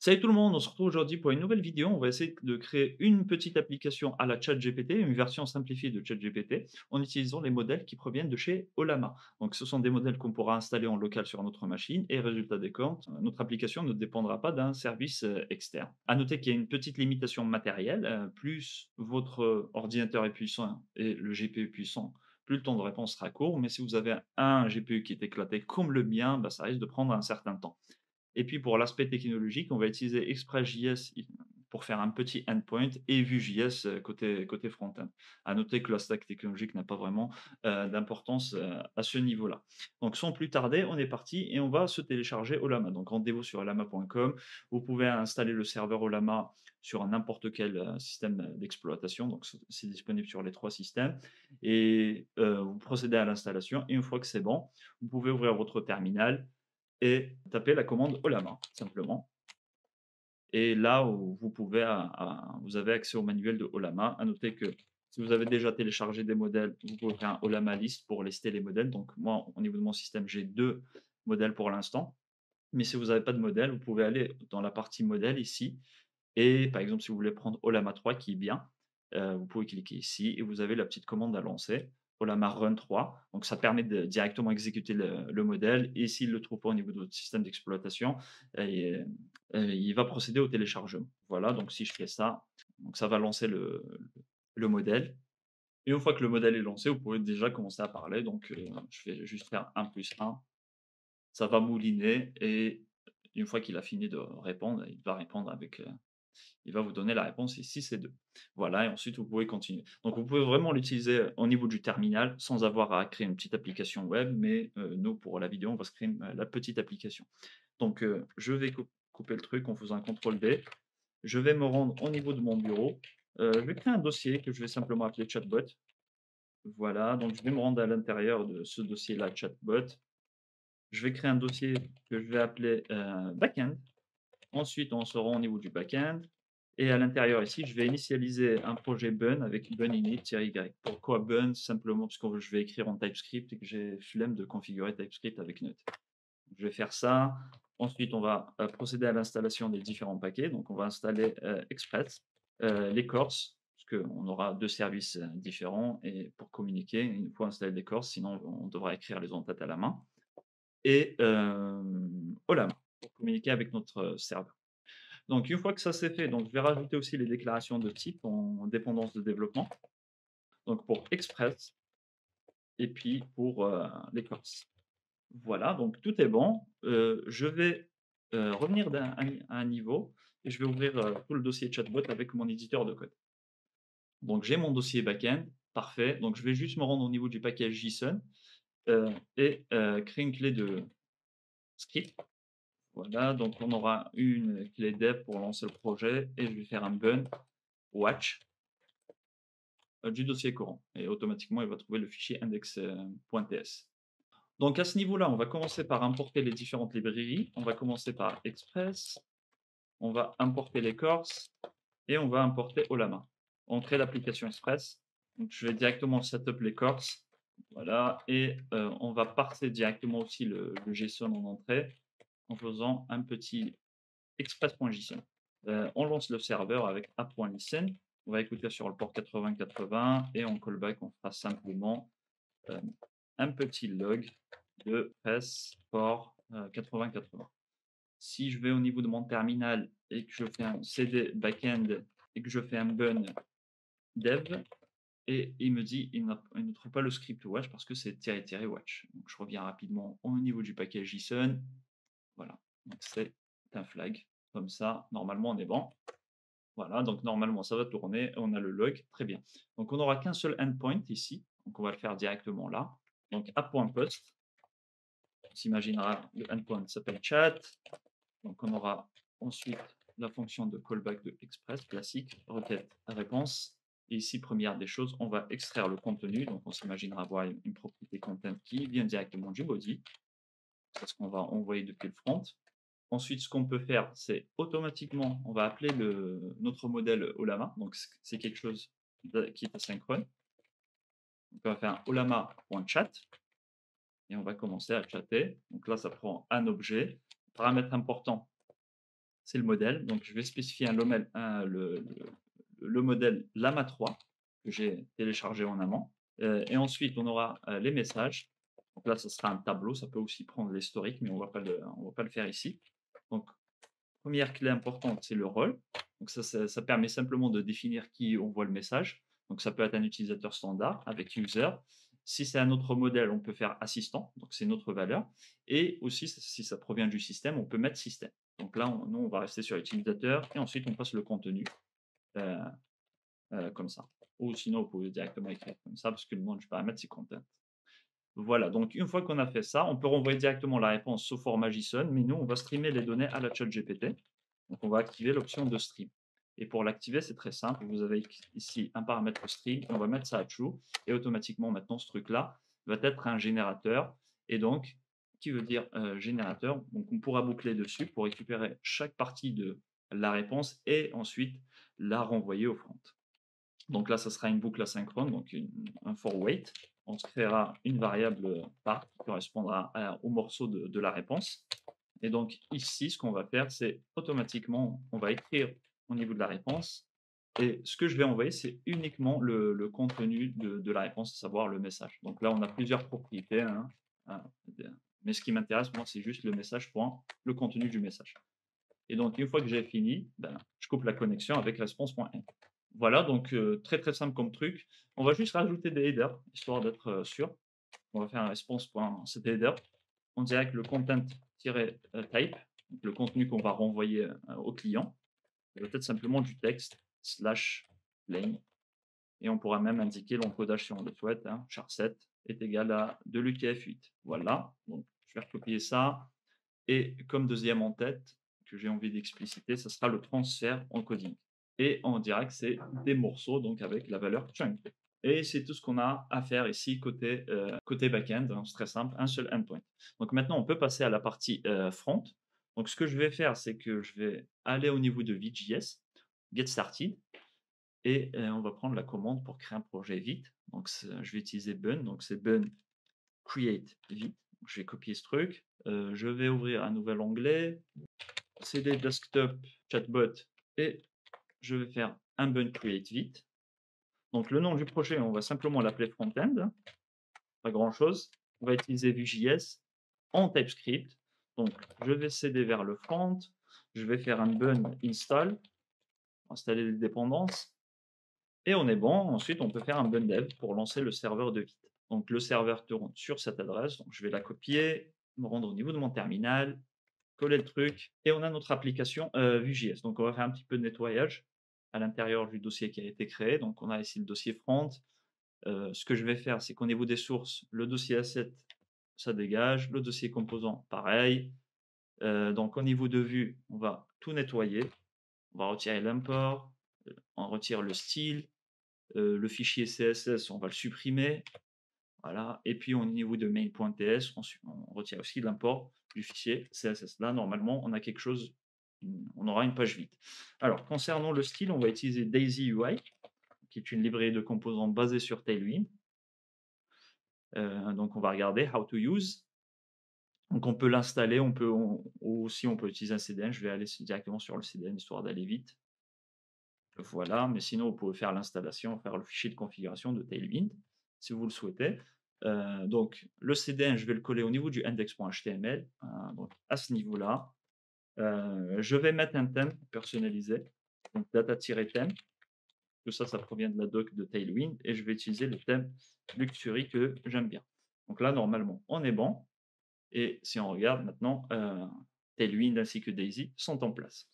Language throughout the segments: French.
Salut tout le monde, on se retrouve aujourd'hui pour une nouvelle vidéo. On va essayer de créer une petite application à la ChatGPT, une version simplifiée de ChatGPT, en utilisant les modèles qui proviennent de chez Olama. Donc, ce sont des modèles qu'on pourra installer en local sur notre machine et résultat des comptes, notre application ne dépendra pas d'un service externe. À noter qu'il y a une petite limitation matérielle, plus votre ordinateur est puissant et le GPU puissant, plus le temps de réponse sera court. Mais si vous avez un GPU qui est éclaté comme le mien, bah, ça risque de prendre un certain temps. Et puis pour l'aspect technologique, on va utiliser Express.js pour faire un petit endpoint et Vue.js côté front-end. À noter que la stack technologique n'a pas vraiment d'importance à ce niveau-là. Donc sans plus tarder, on est parti et on va se télécharger Olama. Donc rendez-vous sur olama.com. Vous pouvez installer le serveur Olama sur n'importe quel système d'exploitation. Donc c'est disponible sur les trois systèmes. Et vous procédez à l'installation. Et une fois que c'est bon, vous pouvez ouvrir votre terminal et taper la commande Olama, simplement. Et là où vous pouvez, vous avez accès au manuel de Olama. À noter que si vous avez déjà téléchargé des modèles, vous pouvez faire un Olama list pour lister les modèles. Donc moi, au niveau de mon système, j'ai 2 modèles pour l'instant. Mais si vous n'avez pas de modèle, vous pouvez aller dans la partie modèle ici et par exemple, si vous voulez prendre Olama 3 qui est bien, vous pouvez cliquer ici et vous avez la petite commande à lancer, Olama Run 3. Donc ça permet de directement exécuter le modèle et s'il ne le trouve pas au niveau de votre système d'exploitation, et il va procéder au téléchargement. Voilà, donc si je fais ça, donc ça va lancer le modèle et une fois que le modèle est lancé, vous pouvez déjà commencer à parler. Donc je vais juste faire 1 + 1, ça va mouliner et une fois qu'il a fini de répondre, il va répondre avec, il va vous donner la réponse ici, c'est 2. Voilà et ensuite vous pouvez continuer. Donc vous pouvez vraiment l'utiliser au niveau du terminal sans avoir à créer une petite application web, mais nous pour la vidéo, on va se créer la petite application. Donc je vais couper le truc en faisant un contrôle V. Je vais me rendre au niveau de mon bureau. Je vais créer un dossier que je vais simplement appeler chatbot. Voilà, donc je vais me rendre à l'intérieur de ce dossier-là, chatbot. Je vais créer un dossier que je vais appeler, backend. Ensuite, on se rend au niveau du backend et à l'intérieur ici, je vais initialiser un projet Bun avec Bun init-y. Pourquoi Bun? Simplement parce que je vais écrire en TypeScript et que j'ai flemme de configurer TypeScript avec Node. Je vais faire ça. Ensuite, on va procéder à l'installation des différents paquets. Donc, on va installer Express, l'écorce, parce qu'on aura 2 services différents et pour communiquer, il faut installer l'écorce, sinon on devra écrire les entêtes à la main. Et Olama, pour communiquer avec notre serveur. Donc une fois que ça c'est fait, donc je vais rajouter aussi les déclarations de type en dépendance de développement. Donc pour Express et puis pour l'écorce. Voilà, donc tout est bon. Je vais revenir à un niveau et je vais ouvrir tout le dossier chatbot avec mon éditeur de code. Donc j'ai mon dossier backend, parfait. Donc je vais juste me rendre au niveau du package JSON et créer une clé de script. Voilà, donc on aura une clé dev pour lancer le projet et je vais faire un bun watch du dossier courant et automatiquement il va trouver le fichier index.ts. Donc à ce niveau-là, on va commencer par importer les différentes librairies. On va commencer par Express, on va importer l'écorce et on va importer Olama. On crée l'application Express. Donc je vais directement setup l'écorce. Voilà, et on va parser directement aussi le JSON en entrée en faisant un petit express.json. On lance le serveur avec app.listen. On va écouter sur le port 8080 et en callback, on fera simplement euh, un petit log de press port 8080. Si je vais au niveau de mon terminal et que je fais un cd backend et que je fais un bun dev, et il me dit il ne trouve pas le script watch parce que c'est --watch. Donc je reviens rapidement au niveau du package JSON. Voilà, donc c'est un flag. Comme ça, normalement, on est bon. Voilà, donc normalement, ça va tourner. On a le log, très bien. Donc, on n'aura qu'un seul endpoint ici. Donc, on va le faire directement là. Donc, app.post. On s'imaginera le endpoint s'appelle chat. Donc, on aura ensuite la fonction de callback de express classique, requête réponse. Et ici, première des choses, on va extraire le contenu. Donc, on s'imaginera avoir une propriété content qui vient directement du body. C'est ce qu'on va envoyer depuis le front. Ensuite, ce qu'on peut faire, c'est automatiquement, on va appeler notre modèle Olama. Donc, c'est quelque chose qui est asynchrone. Donc, on va faire un olama.chat et on va commencer à chatter. Donc là, ça prend un objet. Paramètre important, c'est le modèle. Donc, je vais spécifier le modèle Lama 3 que j'ai téléchargé en amont. Et ensuite, on aura les messages. Donc là, ce sera un tableau. Ça peut aussi prendre l'historique, mais on va pas le faire ici. Donc, première clé importante, c'est le rôle. Donc ça permet simplement de définir qui envoie le message. Donc ça peut être un utilisateur standard avec user. Si c'est un autre modèle, on peut faire assistant, donc c'est une autre valeur. Et aussi, si ça provient du système, on peut mettre système. Donc là, nous, on va rester sur utilisateur et ensuite on passe le contenu euh, comme ça. Ou sinon, vous pouvez directement écrire comme ça parce que le nom du paramètre, c'est content. Voilà, donc une fois qu'on a fait ça, on peut renvoyer directement la réponse sous format JSON, mais nous, on va streamer les données à la ChatGPT. Donc, on va activer l'option de stream. Et pour l'activer, c'est très simple. Vous avez ici un paramètre stream, on va mettre ça à true, et automatiquement, maintenant, ce truc-là va être un générateur. Et donc, qui veut dire générateur, donc on pourra boucler dessus pour récupérer chaque partie de la réponse et ensuite la renvoyer au front. Donc là, ça sera une boucle asynchrone, donc un for wait. On se créera une variable part qui correspondra au morceau de la réponse. Et donc ici, ce qu'on va faire, c'est automatiquement, on va écrire au niveau de la réponse. Et ce que je vais envoyer, c'est uniquement le contenu de la réponse, à savoir le message. Donc là, on a plusieurs propriétés, hein, mais ce qui m'intéresse, moi, c'est juste le message point, le contenu du message. Et donc, une fois que j'ai fini, ben, je coupe la connexion avec response.end. Voilà, donc très très simple comme truc. On va juste rajouter des headers, histoire d'être sûr. On va faire un response.setHeader. On dirait que le content-type, le contenu qu'on va renvoyer au client, ça va être simplement du texte slash plain. Et on pourra même indiquer l'encodage si on le souhaite. Char7 est égal à de l'UTF-8. Voilà, donc je vais recopier ça. Et comme deuxième en tête, que j'ai envie d'expliciter, ce sera le transfert encoding. Et on dira que c'est des morceaux, donc avec la valeur chunk. Et c'est tout ce qu'on a à faire ici côté back-end. C'est très simple, un seul endpoint. Donc maintenant, on peut passer à la partie front. Donc ce que je vais faire, c'est que je vais aller au niveau de Vue.js, get started, et on va prendre la commande pour créer un projet vite. Donc je vais utiliser bun, donc c'est bun create vite. Je vais copier ce truc. Je vais ouvrir un nouvel onglet, cd desktop chatbot, et je vais faire un bun create vite. Donc le nom du projet, on va simplement l'appeler frontend, pas grand chose. On va utiliser Vue.js en TypeScript. Donc je vais céder vers le front, je vais faire un bun install, installer les dépendances, et on est bon. Ensuite, on peut faire un bun dev pour lancer le serveur de Vite. Donc le serveur tourne sur cette adresse, donc je vais la copier, me rendre au niveau de mon terminal, coller le truc, et on a notre application Vue.js. Donc on va faire un petit peu de nettoyage à l'intérieur du dossier qui a été créé. Donc on a ici le dossier front. Ce que je vais faire, c'est qu'au niveau des sources, le dossier asset, ça dégage. Le dossier composant, pareil. Donc au niveau de vue, on va tout nettoyer. On va retirer l'import, on retire le style, le fichier CSS, on va le supprimer. Voilà. Et puis au niveau de main.ts, on retire aussi l'import du fichier CSS. Là, normalement, on a quelque chose, on aura une page vide. Alors, concernant le style, on va utiliser Daisy UI, qui est une librairie de composants basée sur Tailwind. Donc, on va regarder How to Use. Donc, on peut l'installer, ou si on peut utiliser un CDN. Je vais aller directement sur le CDN, histoire d'aller vite. Voilà, mais sinon, vous pouvez faire l'installation, faire le fichier de configuration de Tailwind, si vous le souhaitez. Donc, le CDN, je vais le coller au niveau du index.html, donc à ce niveau-là. Je vais mettre un thème personnalisé, donc data-thème. Tout ça, ça provient de la doc de Tailwind, et je vais utiliser le thème Luxury que j'aime bien. Donc là, normalement, on est bon. Et si on regarde maintenant, Tailwind ainsi que Daisy sont en place.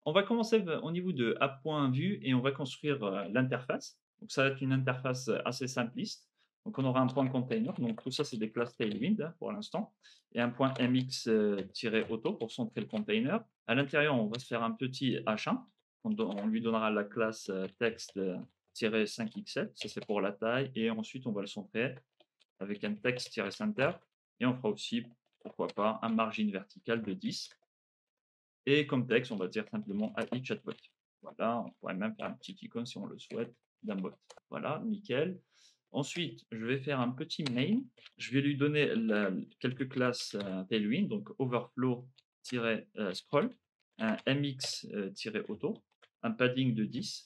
On va commencer au niveau de app.vue et on va construire l'interface. Donc ça va être une interface assez simpliste. Donc on aura un point container, donc tout ça c'est des classes Tailwind pour l'instant, et un point mx-auto pour centrer le container. À l'intérieur, on va se faire un petit H1. On lui donnera la classe text-5xl, ça c'est pour la taille, et ensuite on va le centrer avec un text-center, et on fera aussi, pourquoi pas, un margin vertical de 10. Et comme texte, on va dire simplement AI chatbot. Voilà, on pourrait même faire un petit icône si on le souhaite d'un bot. Voilà, nickel. Ensuite, je vais faire un petit main. Je vais lui donner quelques classes Tailwind, donc overflow-scroll. un mx-auto, un padding de 10,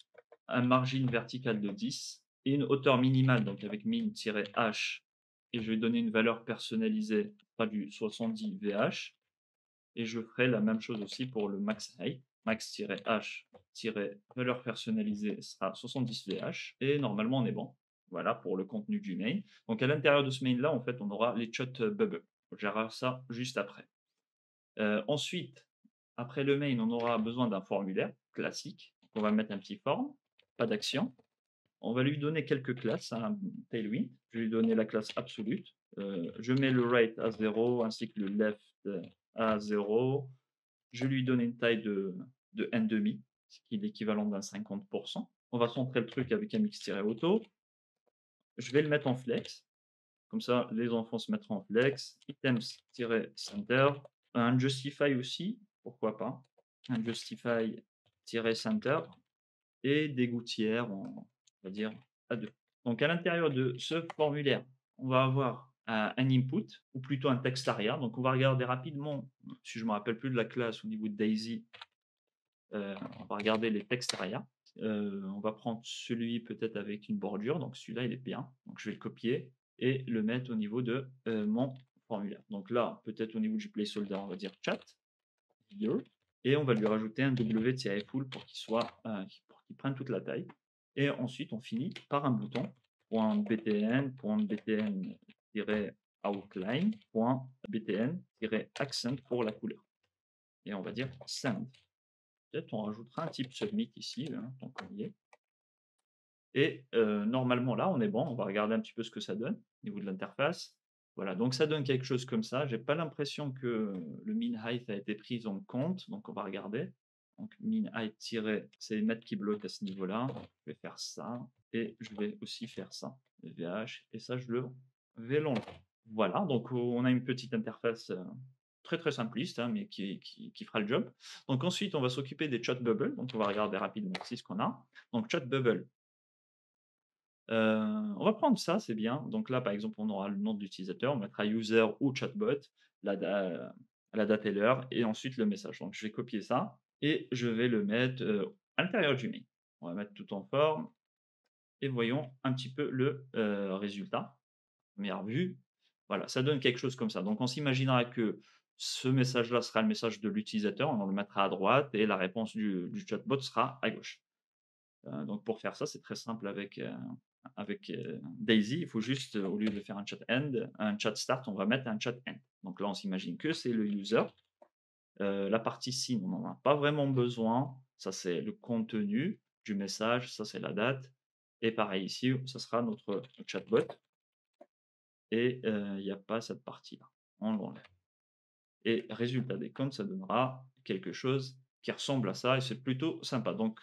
un margin vertical de 10 et une hauteur minimale, donc avec min-h, et je vais donner une valeur personnalisée, pas du 70 VH, et je ferai la même chose aussi pour le max height. Max-h-valeur personnalisée sera 70 VH, et normalement on est bon. Voilà pour le contenu du main. Donc à l'intérieur de ce main là, en fait, on aura les chat bubbles. On gérera ça juste après. Ensuite, après le main, on aura besoin d'un formulaire classique. On va mettre un petit form, pas d'action. On va lui donner quelques classes, un Tailwind. Je vais lui donner la classe absolute. Je mets le right à 0 ainsi que le left à 0. Je vais lui donner une taille de n ce qui est l'équivalent d'un 50%. On va centrer le truc avec un mix-auto. Je vais le mettre en flex. Comme ça, les enfants se mettront en flex. Items-center. Un justify aussi, pourquoi pas. Un justify-center. Et des gouttières, on va dire, à 2. Donc à l'intérieur de ce formulaire, on va avoir un input, ou plutôt un text aria. Donc on va regarder rapidement, si je ne me rappelle plus de la classe au niveau de Daisy, on va regarder les textes aria. On va prendre celui peut-être avec une bordure, donc celui-là il est bien. Donc je vais le copier et le mettre au niveau de mon formulaire. Donc là, peut-être au niveau du placeholder, on va dire chat, here, et on va lui rajouter un w-full pour qu'il soit, pour qu'il prenne toute la taille. Et ensuite, on finit par un bouton .btn.btn-outline, .btn-accent pour la couleur. Et on va dire send. Peut-être on rajoutera un type submit ici, hein, tant qu'on y est. Et normalement là, on est bon. On va regarder un petit peu ce que ça donne au niveau de l'interface. Voilà, donc ça donne quelque chose comme ça. J'ai pas l'impression que le min height a été pris en compte, donc on va regarder. Donc min height c'est les mètres qui bloquent à ce niveau-là. Je vais faire ça et je vais aussi faire ça, VH, et ça je le vais l'enlever. Voilà, donc on a une petite interface très très simpliste, hein, mais qui fera le job. Donc ensuite, on va s'occuper des chat bubbles. Donc on va regarder rapidement ici ce qu'on a. Donc chat bubble. On va prendre ça, c'est bien. Donc là, par exemple, on aura le nom de l'utilisateur, on mettra user ou chatbot, la, la date et l'heure, et ensuite le message. Donc je vais copier ça et je vais le mettre à l'intérieur du mail. On va mettre tout en forme et voyons un petit peu le résultat. Première vue, voilà, ça donne quelque chose comme ça. Donc on s'imaginera que ce message-là sera le message de l'utilisateur, on le mettra à droite et la réponse du chatbot sera à gauche. Donc pour faire ça, c'est très simple avec Daisy. Il faut juste, au lieu de faire un chat end, un chat start, on va mettre un chat end. Donc là, on s'imagine que c'est le user. La partie SIN, on n'en a pas vraiment besoin. Ça, c'est le contenu du message. Ça, c'est la date. Et pareil ici, ça sera notre chatbot. Et il n'y a pas cette partie-là. On l'enlève. Et résultat des comptes, ça donnera quelque chose qui ressemble à ça et c'est plutôt sympa. Donc,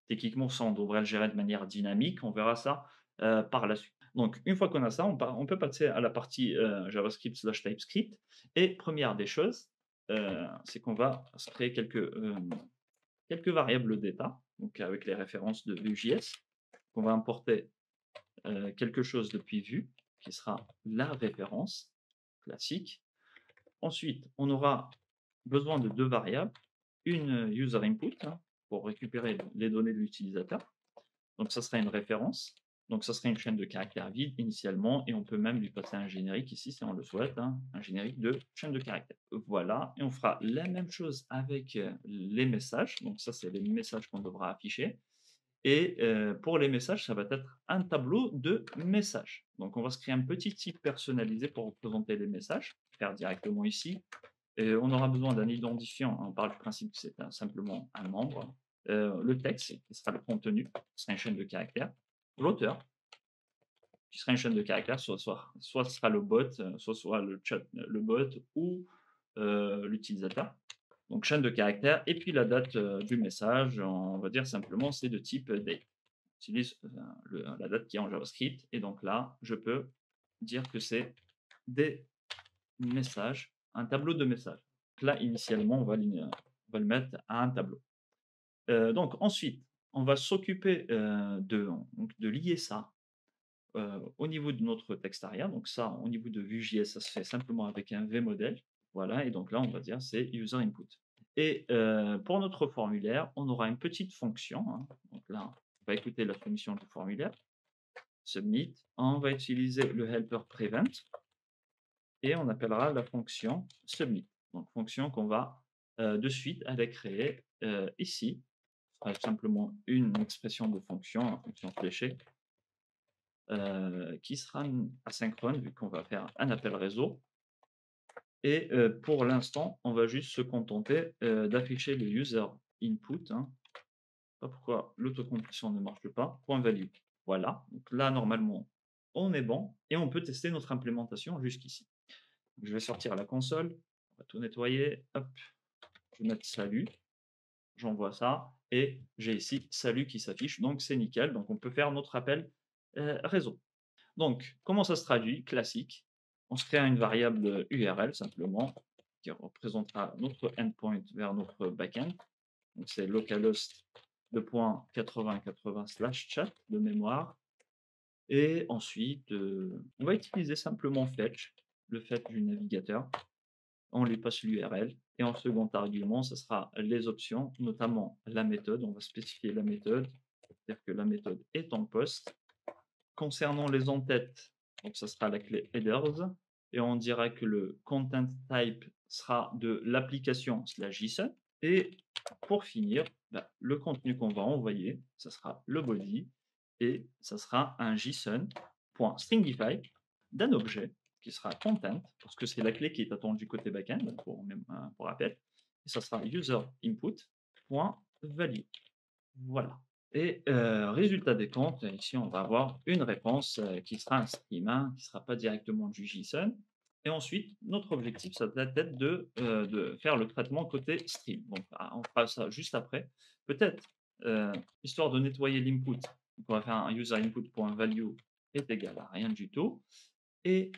techniquement, ça, on devrait le gérer de manière dynamique. On verra ça par la suite. Donc, une fois qu'on a ça, on peut passer à la partie JavaScript/TypeScript. Et première des choses, c'est qu'on va se créer quelques variables d'état, donc avec les références de Vue.js. On va importer quelque chose depuis Vue, qui sera la référence classique. Ensuite, on aura besoin de deux variables, une user input, hein, pour récupérer les données de l'utilisateur. Donc ça sera une référence. Donc ça sera une chaîne de caractères vide initialement et on peut même lui passer un générique ici si on le souhaite, hein, un générique de chaîne de caractères. Voilà, et on fera la même chose avec les messages. Donc ça, c'est les messages qu'on devra afficher. Et pour les messages, ça va être un tableau de messages. Donc on va se créer un petit type personnalisé pour représenter les messages, faire directement ici. Et on aura besoin d'un identifiant. On parle du principe que c'est simplement un membre. Le texte, qui sera le contenu, qui sera une chaîne de caractères. L'auteur, qui sera une chaîne de caractères, soit ce sera le bot, soit le chat, le bot ou l'utilisateur. Donc chaîne de caractères. Et puis la date du message, on va dire simplement, c'est de type date. J'utilise la date qui est en JavaScript. Et donc là, je peux dire que c'est des messages, un tableau de messages. Donc là, initialement, on va le mettre à un tableau. Donc ensuite, on va s'occuper de lier ça au niveau de notre texte arrière. Donc ça, au niveau de Vue.js, ça se fait simplement avec un vModel. Voilà, et donc là, on va dire c'est user input. Et pour notre formulaire, on aura une petite fonction, hein. Donc là, on va écouter la soumission du formulaire, submit. On va utiliser le helper prevent et on appellera la fonction submit. Donc fonction qu'on va de suite aller créer ici. Ce sera simplement une expression de fonction, une fonction fléchée, qui sera asynchrone vu qu'on va faire un appel réseau. Et pour l'instant, on va juste se contenter d'afficher le user input, hein. Pas pourquoi l'autocomplétion ne marche pas. Point value. Voilà. Donc là, normalement, on est bon et on peut tester notre implémentation jusqu'ici. Je vais sortir la console, on va tout nettoyer. Hop, je vais mettre salut, j'envoie ça et j'ai ici salut qui s'affiche. Donc c'est nickel. Donc on peut faire notre appel réseau. Donc, comment ça se traduit? Classique. On se crée une variable URL simplement qui représentera notre endpoint vers notre backend. Donc, c'est localhost 2.8080/chat de mémoire. Et ensuite, on va utiliser simplement fetch, le fetch du navigateur. On lui passe l'URL. Et en second argument, ce sera les options, notamment la méthode. On va spécifier la méthode, c'est-à-dire que la méthode est en post. Concernant les en-têtes, donc ça sera la clé headers et on dira que le content type sera de l'application slash JSON. Et pour finir, le contenu qu'on va envoyer, ça sera le body et ça sera un JSON.stringify d'un objet qui sera content, parce que c'est la clé qui est attendue côté backend pour rappel, et ça sera user input.value. Voilà. Et résultat des comptes, ici on va avoir une réponse qui sera un stream, hein, qui ne sera pas directement du JSON. Et ensuite, notre objectif, ça va être de faire le traitement côté stream. Donc, on fera ça juste après. Peut-être, histoire de nettoyer l'input, on va faire un user input.value est égal à rien du tout. Et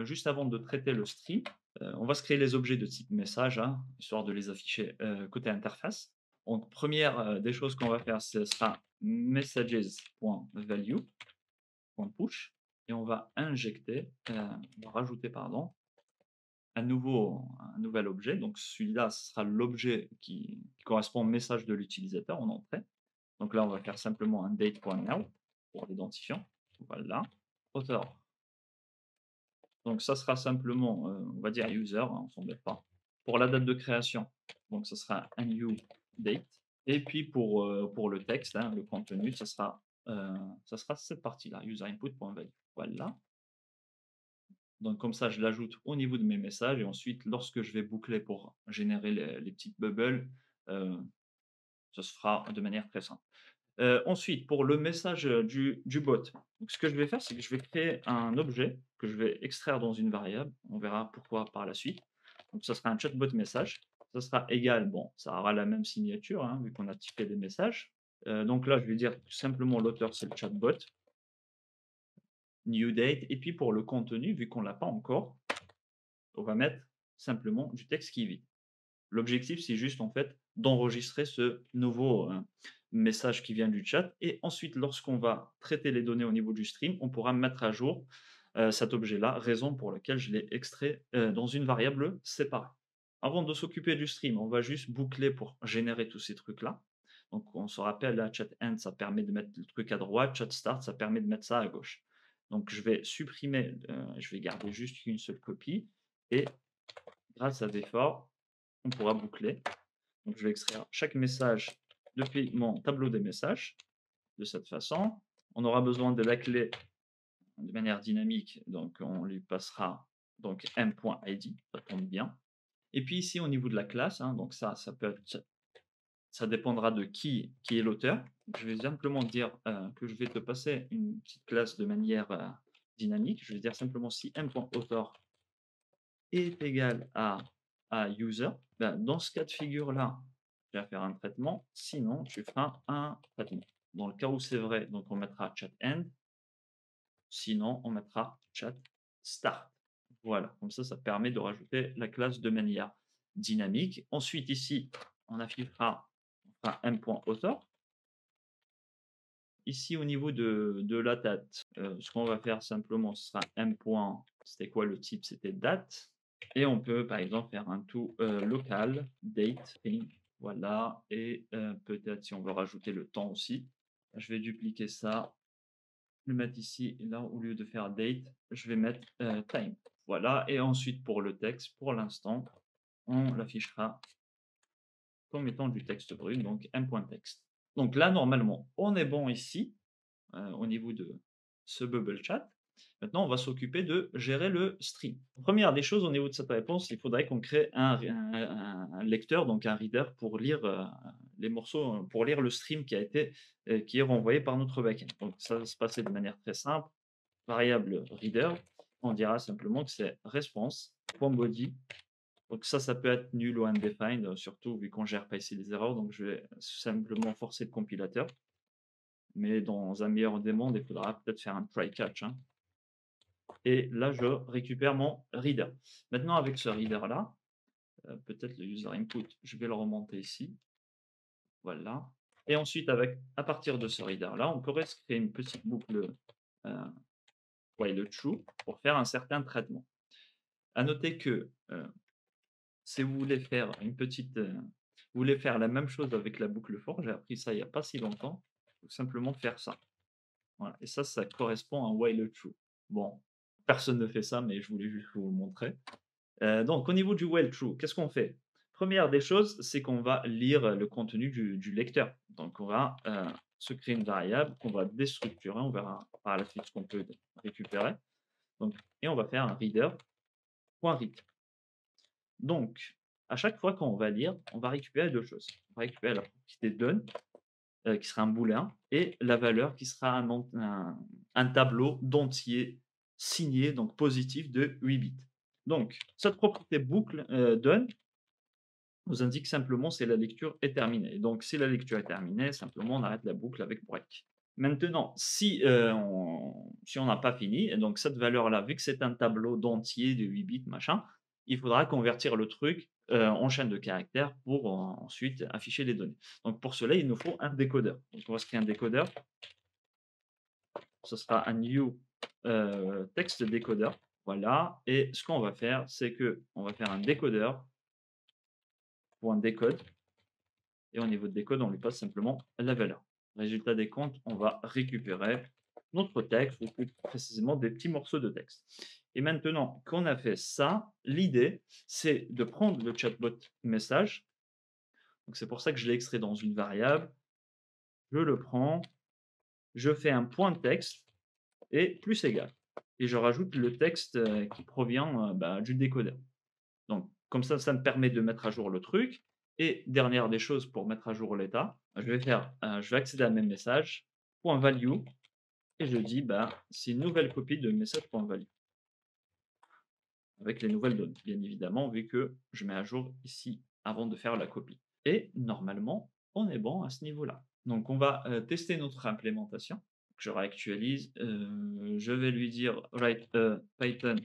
juste avant de traiter le stream, on va se créer les objets de type message, hein, histoire de les afficher côté interface. Donc, première des choses qu'on va faire, ce sera messages.value.push et on va injecter, on va rajouter, pardon, un nouvel objet. Donc, celui-là, ce sera l'objet qui correspond au message de l'utilisateur en entrée. Donc là, on va faire simplement un date.now pour l'identifiant. Voilà. Auteur. Donc ça sera simplement, on va dire user, hein, on s'embête pas. Pour la date de création, donc ce sera un new date. Et puis pour le texte, hein, le contenu, ça sera cette partie-là, user input.value. Voilà. Donc comme ça, je l'ajoute au niveau de mes messages et ensuite, lorsque je vais boucler pour générer les petites bubbles, euh, ça se fera de manière très simple. Ensuite, pour le message du bot, donc ce que je vais faire, c'est que je vais créer un objet que je vais extraire dans une variable. On verra pourquoi par la suite. Donc, ça sera un chatbot message. Ça sera égal, bon, ça aura la même signature, hein, vu qu'on a typé des messages. Donc là, je vais dire tout simplement l'auteur, c'est le chatbot. New date. Et puis pour le contenu, vu qu'on ne l'a pas encore, on va mettre simplement du texte qui vit. L'objectif, c'est juste en fait d'enregistrer ce nouveau message qui vient du chat. Et ensuite, lorsqu'on va traiter les données au niveau du stream, on pourra mettre à jour cet objet-là, raison pour laquelle je l'ai extrait dans une variable séparée. Avant de s'occuper du stream, on va juste boucler pour générer tous ces trucs-là. Donc, on se rappelle, la chat end, ça permet de mettre le truc à droite, chat start, ça permet de mettre ça à gauche. Donc, je vais supprimer, je vais garder juste une seule copie. Et grâce à Vfort, on pourra boucler. Donc, je vais extraire chaque message depuis mon tableau des messages de cette façon. On aura besoin de la clé de manière dynamique, donc on lui passera donc m.id, ça tombe bien. Et puis ici au niveau de la classe, hein, donc ça dépendra de qui est l'auteur. Je vais simplement dire que je vais te passer une petite classe de manière dynamique. Je vais dire simplement si m.author est égal à user, dans ce cas de figure-là, tu vas faire un traitement, sinon tu feras un traitement. Dans le cas où c'est vrai, donc on mettra chat end, sinon on mettra chat start. Voilà, comme ça permet de rajouter la classe de manière dynamique. Ensuite, ici, on affichera m.author. Ici, au niveau de la date, ce qu'on va faire simplement, ce sera m. C'était quoi le type? C'était date. Et on peut, par exemple, faire un tout local, date, thing, voilà. Et peut-être si on veut rajouter le temps aussi, je vais dupliquer ça, le mettre ici. Et là, au lieu de faire date, je vais mettre time. Voilà. Et ensuite, pour le texte, pour l'instant, on l'affichera comme étant du texte brut, donc un.text. Donc là, normalement, on est bon ici, au niveau de ce bubble chat. Maintenant, on va s'occuper de gérer le stream. Première des choses, au niveau de cette réponse, il faudrait qu'on crée un lecteur, donc un reader, pour lire les morceaux, pour lire le stream qui a été, qui est renvoyé par notre backend. Donc ça va se passer de manière très simple. Variable reader, on dira simplement que c'est response.body. Donc ça peut être nul ou undefined, surtout vu qu'on gère pas ici les erreurs. Donc je vais simplement forcer le compilateur. Mais dans un meilleur des mondes, il faudra peut-être faire un try catch, hein. Et là, je récupère mon reader. Maintenant, avec ce reader-là, peut-être le user input, je vais le remonter ici. Voilà. Et ensuite, à partir de ce reader-là, on pourrait se créer une petite boucle euh, while true pour faire un certain traitement. À noter que si vous voulez faire vous voulez faire la même chose avec la boucle for, j'ai appris ça il n'y a pas si longtemps, il faut simplement faire ça. Voilà. Et ça correspond à un while true. Bon, personne ne fait ça, mais je voulais juste vous le montrer. Donc, au niveau du while true, qu'est-ce qu'on fait? Première des choses, c'est qu'on va lire le contenu du lecteur. Donc, on va se créer une variable qu'on va déstructurer. On verra par la suite ce qu'on peut récupérer. Donc, et on va faire un reader.read. Donc, à chaque fois qu'on va lire, on va récupérer deux choses. On va récupérer la propriété done, qui sera un booléen, et la valeur qui sera un tableau d'entier signé, donc positif, de 8 bits. Donc, cette propriété boucle done nous indique simplement si la lecture est terminée. Donc, si la lecture est terminée, simplement on arrête la boucle avec break. Maintenant, si on n'a pas fini, et donc cette valeur-là, vu que c'est un tableau d'entier de 8 bits, machin, il faudra convertir le truc en chaîne de caractères pour ensuite afficher les données. Donc pour cela, il nous faut un décodeur. Donc on va se créer un décodeur. Ce sera un new text décodeur. Voilà. Et ce qu'on va faire, c'est que on va faire un décodeur pour un décode. Et au niveau de décode, on lui passe simplement la valeur. Résultat des comptes, on va récupérer notre texte, ou plus précisément des petits morceaux de texte. Et maintenant qu'on a fait ça, l'idée, c'est de prendre le chatbot message. Donc c'est pour ça que je l'ai extrait dans une variable. Je le prends, je fais un point de texte et plus égal. Et je rajoute le texte qui provient du décodeur. Donc, comme ça me permet de mettre à jour le truc. Et dernière des choses pour mettre à jour l'état, je vais accéder à mes messages, .value, et je dis, c'est une nouvelle copie de message.value, avec les nouvelles données, bien évidemment, vu que je mets à jour ici avant de faire la copie. Et normalement, on est bon à ce niveau-là. Donc, on va tester notre implémentation. Je réactualise, je vais lui dire write a Python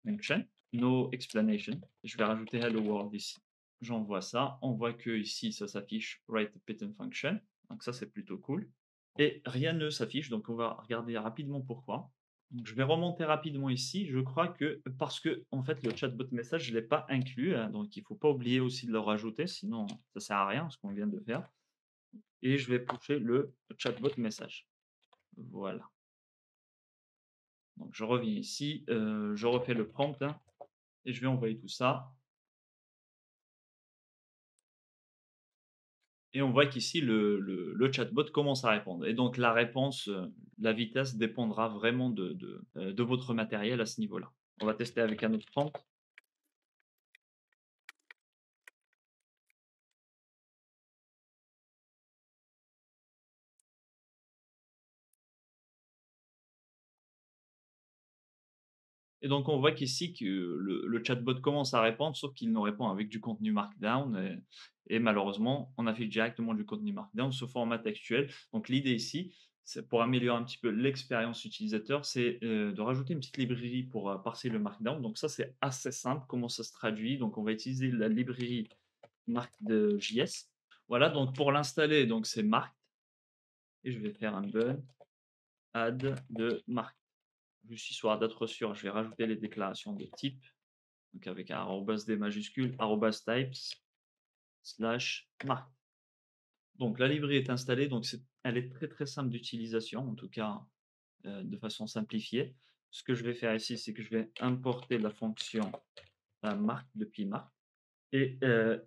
function, no explanation. Je vais rajouter hello world ici. J'envoie ça. On voit que ici, ça s'affiche write a Python function. Donc ça, c'est plutôt cool. Et rien ne s'affiche. Donc on va regarder rapidement pourquoi. Donc, je vais remonter rapidement ici. Je crois que parce que en fait le chatbot message, je ne l'ai pas inclus, hein, donc il ne faut pas oublier aussi de le rajouter, sinon ça ne sert à rien ce qu'on vient de faire. Et je vais pusher le chatbot message. Voilà. Donc je reviens ici, je refais le prompt, hein, et je vais envoyer tout ça. Et on voit qu'ici, le chatbot commence à répondre. Et donc la réponse, la vitesse dépendra vraiment de votre matériel à ce niveau-là. On va tester avec un autre prompt. Et donc on voit qu'ici que le chatbot commence à répondre, sauf qu'il nous répond avec du contenu Markdown. Et malheureusement, on affiche directement du contenu Markdown sous format textuel. Donc l'idée ici, c'est pour améliorer un petit peu l'expérience utilisateur, c'est de rajouter une petite librairie pour parser le Markdown. Donc ça, c'est assez simple, comment ça se traduit. Donc on va utiliser la librairie Mark.js. Voilà, donc pour l'installer, donc c'est Mark. Et je vais faire un bun add de Mark. Juste histoire d'être sûr, je vais rajouter les déclarations de type. donc avec un arrobas d majuscule, arrobas types slash marque. Donc la librairie est installée, donc elle est très très simple d'utilisation, en tout cas de façon simplifiée. Ce que je vais faire ici, c'est que je vais importer la fonction marque depuis marque. Et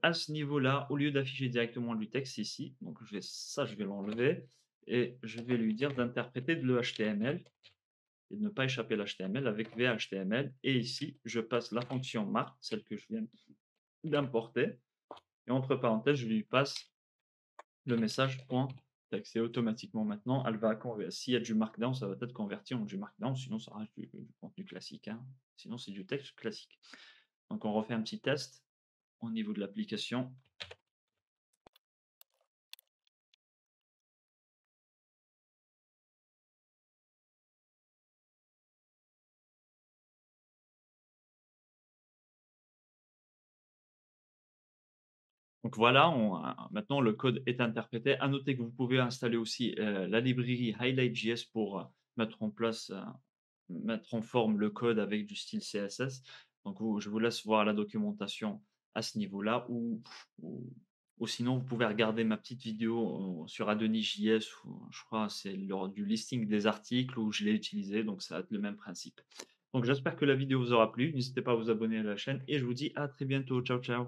à ce niveau-là, au lieu d'afficher directement du texte ici, donc je vais l'enlever et je vais lui dire d'interpréter de l'HTML et de ne pas échapper l'HTML avec VHTML. Et ici, je passe la fonction marque, celle que je viens d'importer, et entre parenthèses, je lui passe le message point texte. Et automatiquement maintenant, elle va convertir. S'il y a du markdown, ça va être converti en du markdown, sinon ça reste du contenu classique, hein. Sinon, c'est du texte classique. Donc on refait un petit test au niveau de l'application. Donc voilà, maintenant le code est interprété. À noter que vous pouvez installer aussi la librairie Highlight.js pour mettre en place, mettre en forme le code avec du style CSS. Donc je vous laisse voir la documentation à ce niveau-là ou, ou sinon vous pouvez regarder ma petite vidéo sur Adonis.js où je crois c'est lors du listing des articles où je l'ai utilisé, donc ça va être le même principe. Donc j'espère que la vidéo vous aura plu. N'hésitez pas à vous abonner à la chaîne et je vous dis à très bientôt. Ciao, ciao.